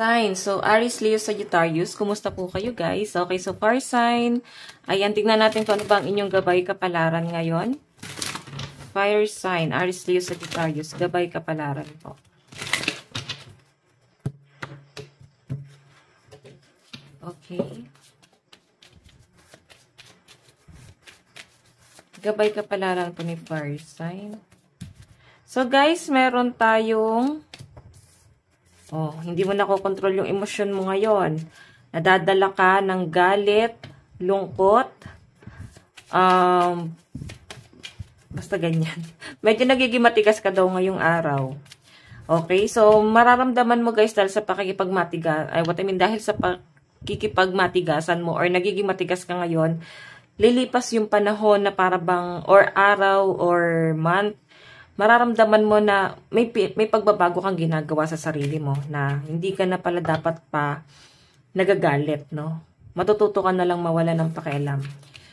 Sign. So, Aries, Leo, Sagittarius, kumusta po kayo guys? Okay, so fire sign. Ayan, tignan natin kung ano ba ang inyong gabay kapalaran ngayon. Fire sign, Aries, Leo, Sagittarius, gabay kapalaran po. Okay. Gabay kapalaran po ni fire sign. So guys, meron tayong hindi mo nakokontrol yung emosyon mo ngayon. Nadadala ka ng galit, lungkot, basta ganyan. Medyo nagiging matigas ka daw ngayong araw. Okay, so mararamdaman mo guys dahil sa dahil sa pakikipagmatigasan mo or nagiging matigas ka ngayon, lilipas yung panahon na para bang or araw or month, mararamdaman mo na may pagbabago kang ginagawa sa sarili mo na hindi ka na pala dapat pa nagagalit, no? Matututo ka na lang mawala ng pakialam.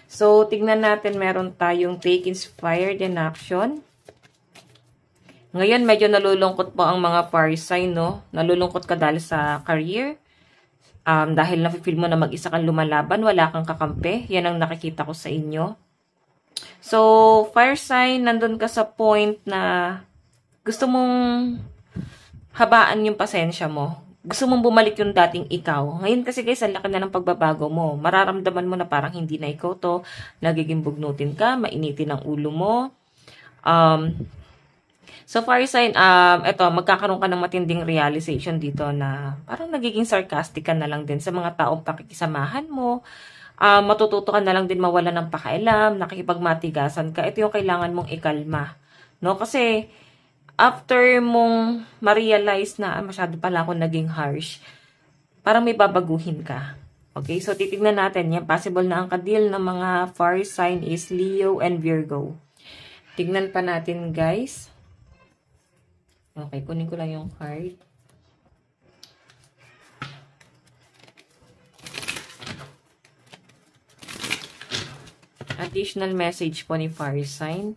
So, tignan natin, meron tayong take inspired in action. Ngayon, medyo nalulungkot po ang mga fire sign, no? Nalulungkot ka dahil sa career. Dahil nafe-feel mo na mag-isa kang lumalaban, wala kang kakampi. Yan ang nakikita ko sa inyo. So, fire sign, nandun ka sa point na gusto mong habaan yung pasensya mo. Gusto mong bumalik yung dating ikaw. Ngayon kasi guys, ang laki na ng pagbabago mo. Mararamdaman mo na parang hindi na ikaw to. Nagiging bugnutin ka, mainitin ang ulo mo. So, fire sign, magkakaroon ka ng matinding realization dito na parang nagiging sarcastic ka na lang din sa mga taong pakikisamahan mo. Matututo ka na lang din mawala ng pakialam, nakikipagmatigasan ka. Ito yung kailangan mong ikalma. No? Kasi, after mong ma-realize na, masyado pala ako naging harsh, parang may babaguhin ka. Okay? So, titignan natin. Yan, possible na ang kadil ng mga fire sign is Leo and Virgo. Tignan pa natin, guys. Okay, kunin ko lang yung card. Additional message po ni fire sign.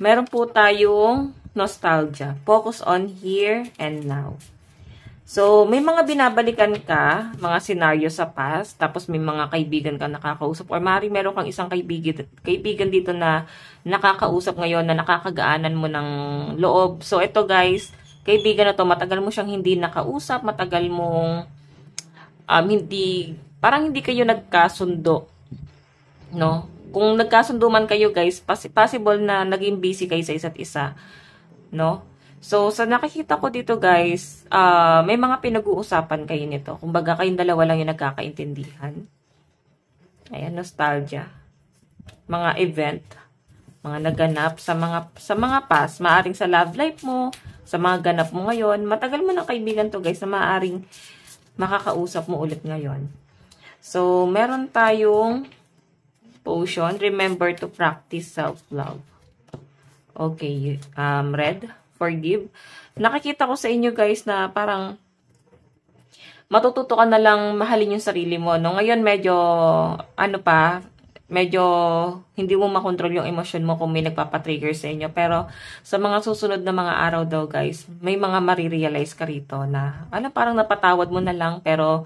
Meron po tayong nostalgia. Focus on here and now. So, may mga binabalikan ka, mga senaryo sa past, tapos may mga kaibigan ka nakakausap, or meron kang isang kaibigan dito na nakakausap ngayon, na nakakagaanan mo ng loob. So, ito guys, kaibigan na to, matagal mo siyang hindi nakausap, matagal mong, parang hindi kayo nagkasundo, no? Kung nagkasundo man kayo guys, possible na naging busy kayo sa isa't isa, no? So, sa nakikita ko dito guys, may mga pinag-uusapan kayo nito. Kumbaga, kayong dalawa lang yung nagkakaintindihan. Ayan, nostalgia. Mga event, mga naganap sa mga past, maaring sa love life mo, sa mga ganap mo ngayon. Matagal mo ng kaibigan to guys, na maaring makakausap mo ulit ngayon. So, meron tayong potion. Remember to practice self-love. Okay, red. Forgive. Nakikita ko sa inyo guys na parang matututo ka na lang mahalin yung sarili mo. No? Ngayon medyo hindi mo makontrol yung emosyon mo kung may nagpapatrigger sa inyo. Pero sa mga susunod na mga araw daw guys, may mga marirealize ka rito na parang napatawad mo na lang, pero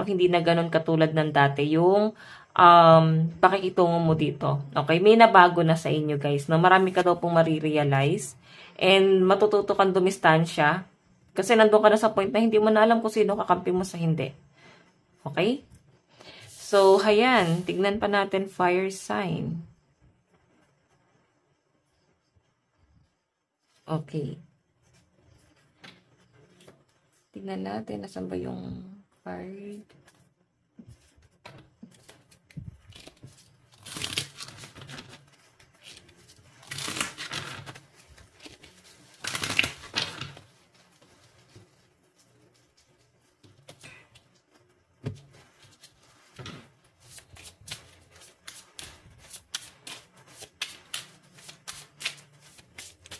hindi na ganun katulad ng dati yung pakikitungo mo dito. Okay, may nabago na sa inyo guys. No? Marami ka daw pong marirealize. And matututo kang dumistansya. Kasi nandun ka na sa point na hindi mo na alam kung sino kakampi mo sa hindi. Okay? So, ayan. Tignan pa natin fire sign. Okay. Tignan natin. Nasaan ba yung card?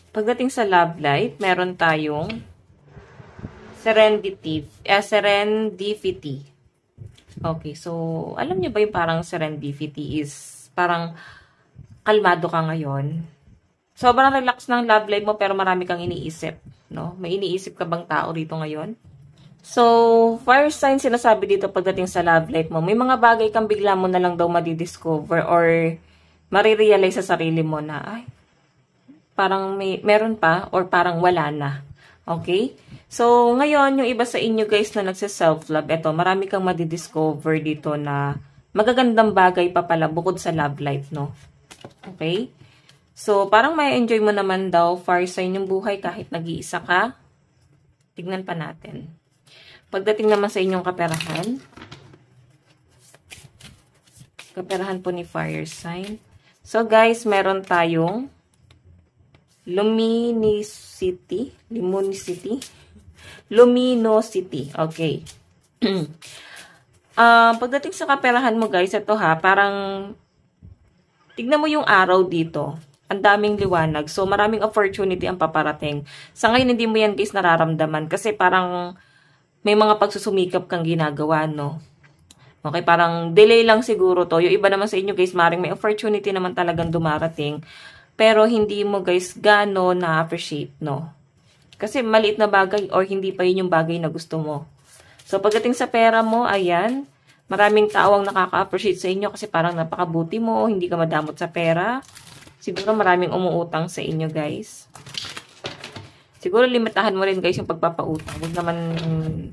Pagdating sa love life, meron tayong serendipity. Okay, so, alam niyo ba yung parang serendipity is parang kalmado ka ngayon? Sobrang relax ng love life mo pero marami kang iniisip, no? May iniisip ka bang tao rito ngayon? So, fire sign sinasabi dito pagdating sa love life mo, may mga bagay kang bigla mo na lang daw madidiscover or marirealize sa sarili mo na, ay, parang meron pa or parang wala na. Okay? So, ngayon, yung iba sa inyo guys na nagsa-self-love, eto, marami kang madidiscover dito na magagandang bagay pa pala bukod sa love life, no? Okay? So, parang may enjoy mo naman daw, fire sign yung buhay kahit nag-iisa ka. Tignan pa natin. Pagdating naman sa inyong kaperahan, kaperahan po ni fire sign. So, guys, meron tayong luminosity. Okay. Pagdating sa kaperahan mo, guys, ito ha, parang tignan mo yung araw dito. Ang daming liwanag. So, maraming opportunity ang paparating. Sa ngayon, hindi mo yan, guys, nararamdaman. Kasi parang may mga pagsusumikap kang ginagawa, no? Okay, parang delay lang siguro to. Yung iba naman sa inyo, guys, maring may opportunity naman talagang dumarating. Pero hindi mo, guys, gano na-appreciate, no? Kasi maliit na bagay or hindi pa yun yung bagay na gusto mo. So, pagdating sa pera mo, ayan, maraming tao ang nakaka-appreciate sa inyo kasi parang napakabuti mo, hindi ka madamot sa pera. Siguro maraming umuutang sa inyo, guys. Siguro limitahan mo rin, guys, yung pagpapautang. Huwag naman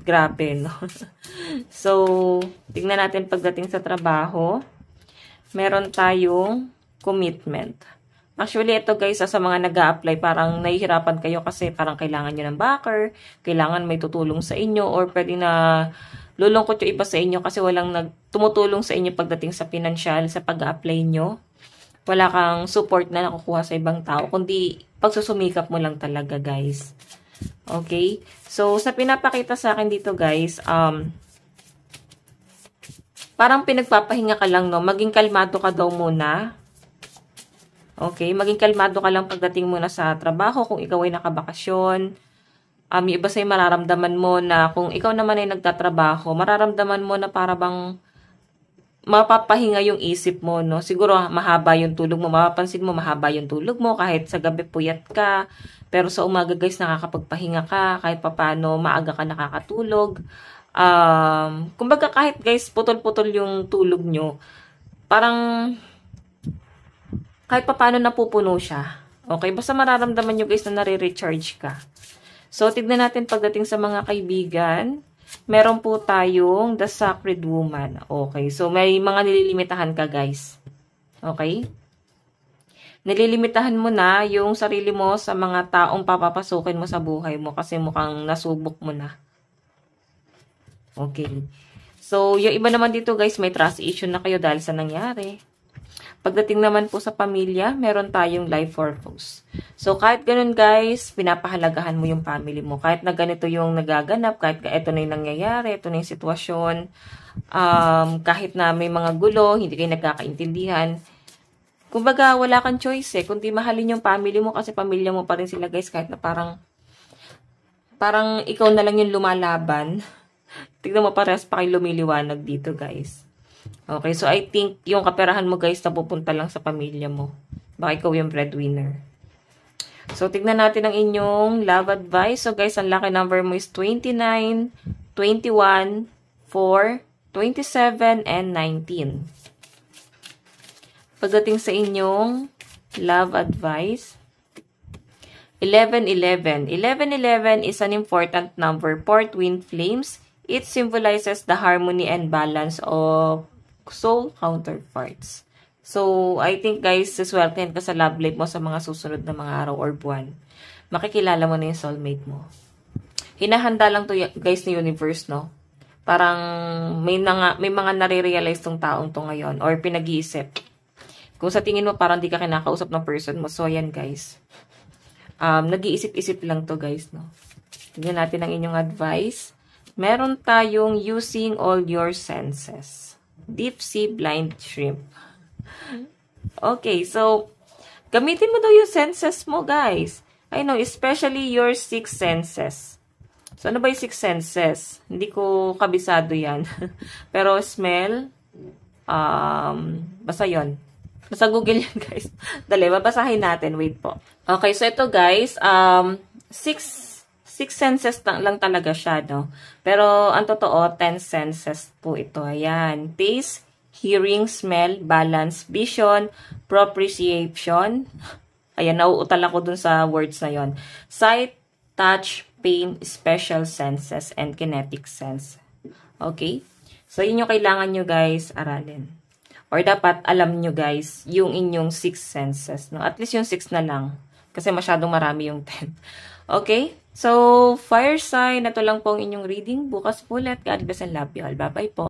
grabe, no? So, tingnan natin pagdating sa trabaho. Meron tayong commitment. Actually, ito guys, sa mga nag-a-apply, parang nahihirapan kayo kasi parang kailangan nyo ng backer, kailangan may tutulong sa inyo, or pwede na lulungkot yung iba sa inyo kasi walang tumutulong sa inyo pagdating sa financial, sa pag-a-apply nyo. Wala kang support na nakukuha sa ibang tao, kundi pagsusumikap mo lang talaga, guys. Okay? So, sa pinapakita sa akin dito, guys, parang pinagpapahinga ka lang, no? Maging kalmado ka daw muna. Okay, maging kalmado ka lang pagdating mo na sa trabaho kung ikaw ay nakabakasyon. Yung iba sa'yo mararamdaman mo na kung ikaw naman ay nagtatrabaho, mararamdaman mo na para bang mapapahinga yung isip mo, no? Siguro mahaba yung tulog mo, mapapansin mo mahaba yung tulog mo kahit sa gabi puyat ka. Pero sa umaga guys, nakakapagpahinga ka, kahit papano maaga ka nakakatulog. Kumbaga kahit guys, putol-putol yung tulog nyo, parang kahit pa paano napupuno siya. Okay? Basta mararamdaman nyo guys na nare-recharge ka. So, tignan natin pagdating sa mga kaibigan. Meron po tayong The Sacred Woman. Okay? So, may mga nililimitahan ka guys. Okay? Nililimitahan mo na yung sarili mo sa mga taong papapasukin mo sa buhay mo kasi mukhang nasubok mo na. Okay? So, yung iba naman dito guys, may trust issue na kayo dahil sa nangyari. Pagdating naman po sa pamilya, meron tayong life purpose. So, kahit ganun guys, pinapahalagahan mo yung family mo. Kahit na ganito yung nagaganap, kahit ito na yung nangyayari, ito na yung sitwasyon, kahit na may mga gulo, hindi kayo nagkakaintindihan. Kumbaga, wala kang choice eh. Kundi mahalin yung family mo kasi pamilya mo pa rin sila guys, kahit na parang ikaw na lang yung lumalaban. Tignan mo parehas pa kayo lumiliwanag dito guys. Okay, so I think yung kaperahan mo guys napupunta lang sa pamilya mo. Baka ikaw yung breadwinner. So, tignan natin ang inyong love advice. So guys, ang lucky number mo is 29, 21, 4, 27, and 19. Pagdating sa inyong love advice, 1111. 1111 is an important number for twin flames. It symbolizes the harmony and balance of soul counterparts. So, I think guys, siswertehan ka sa love life mo sa mga susunod na mga araw or buwan. Makikilala mo na yung soulmate mo. Hinahanda lang to guys ni universe, no? Parang may mga nare-realize tong taong to ngayon or pinag-iisip. Kung sa tingin mo parang di ka kinakausap ng person mo, so yan guys. Nag-iisip-isip lang to guys, no? Tignan natin ang inyong advice. Meron tayong using all your senses. Deep sea blind shrimp. Okay, so, gamitin mo daw yung senses mo, guys. I know, especially your 6 senses. So, ano ba yung six senses? Hindi ko kabisado yan. Pero, smell, basta yun. Basta Google yan, guys. Dali, babasahin natin. Wait po. Okay, so ito, guys, six senses lang talaga siya, no? Pero, ang totoo, 10 senses po ito. Ayan. Taste, hearing, smell, balance, vision, proprioception. Ayan, nauutal ako dun sa words na yon. Sight, touch, pain, special senses, and kinetic sense. Okay? So, yun yung kailangan nyo, guys, aralin. Or dapat alam nyo, guys, yung inyong 6 senses. No? At least yung 6 na lang. Kasi masyadong marami yung 10. Okay? So, fire sign, ito lang po ang inyong reading. Bukas po ulit. God bless and love you all. Bye-bye po.